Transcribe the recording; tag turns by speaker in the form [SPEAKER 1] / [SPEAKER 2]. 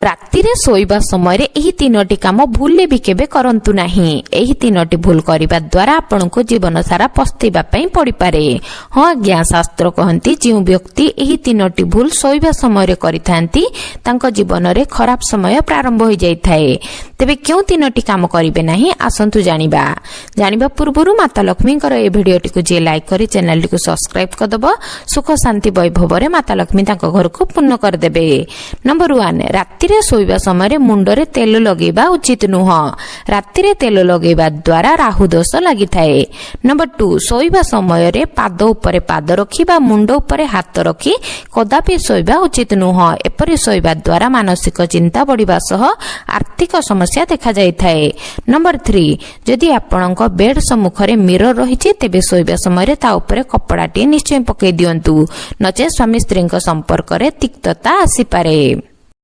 [SPEAKER 1] ରାତିରେ ଶୋଇବା ସମୟରେ ଏହି ତିନୋଟି କାମ ଭୁଲରେ ବି କେବେ କରନ୍ତୁ ନାହିଁ। ଏହି ତିନୋଟି ଭୁଲ କରିବା ଦ୍ୱାରା ଆପଣଙ୍କୁ ଜୀବନ ସାରା ପସ୍ତେଇବା ପାଇଁ ପଡ଼ିପାରେ। ହଁ ଆଜ୍ଞା, ଶାସ୍ତ୍ର କହନ୍ତି ଯେଉଁ ବ୍ୟକ୍ତି ଏହି ତିନୋଟି ଭୁଲ ଶୋଇବା ସମୟରେ କରିଥାନ୍ତି ତାଙ୍କ ଜୀବନରେ ଖରାପ ସମୟ ପ୍ରାରମ୍ଭ ହୋଇଯାଇଥାଏ। ତେବେ କେଉଁ ତିନୋଟି କାମ କରିବେ ନାହିଁ ଆସନ୍ତୁ ଜାଣିବା। ଜାଣିବା ପୂର୍ବରୁ ମାତା ଲକ୍ଷ୍ମୀଙ୍କର ଏହି ଭିଡିଓଟିକୁ ଯିଏ ଲାଇକ୍ କରି ଚ୍ୟାନେଲଟିକୁ ସବସ୍କ୍ରାଇବ କରିଦେବ, ସୁଖ ଶାନ୍ତି ବୈଭବରେ ମାତା ଲକ୍ଷ୍ମୀ ତାଙ୍କ ଘରକୁ ପୂର୍ଣ୍ଣ କରିଦେବେ। ନମ୍ବର 1, ରାତିରେ ଶୋଇବା ସମୟରେ ମୁଣ୍ଡରେ ତେଲ ଲଗେଇବା ଉଚିତ ନୁହଁ। ରାତିରେ ତେଲ ଲଗେଇବା ଦ୍ୱାରା ରାହୁ ଦୋଷ ଲାଗିଥାଏ। ନମ୍ବର 2, ଶୋଇବା ସମୟରେ ପାଦ ଉପରେ ପାଦ ରଖି ବା ମୁଣ୍ଡ ଉପରେ ହାତ ରଖି କଦାପି ଶୋଇବା ଉଚିତ ନୁହଁ। ଏପରି ଶୋଇବା ଦ୍ୱାରା ମାନସିକ ଚିନ୍ତା ବଢ଼ିବା ସହ ଆର୍ଥିକ ସମସ୍ୟା ଦେଖାଯାଇଥାଏ। ନମ୍ବର 3, ଯଦି ଆପଣଙ୍କ ବେଡ୍ ସମ୍ମୁଖରେ ମିରର ରହିଛି ତେବେ ଶୋଇବା ସମୟରେ ତା ଉପରେ କପଡ଼ାଟିଏ ନିଶ୍ଚୟ ପକାଇ ଦିଅନ୍ତୁ, ନଚେତ୍ ସ୍ୱାମୀ ସ୍ତ୍ରୀଙ୍କ ସମ୍ପର୍କରେ ତିକ୍ତତା ଆସିପାରେ।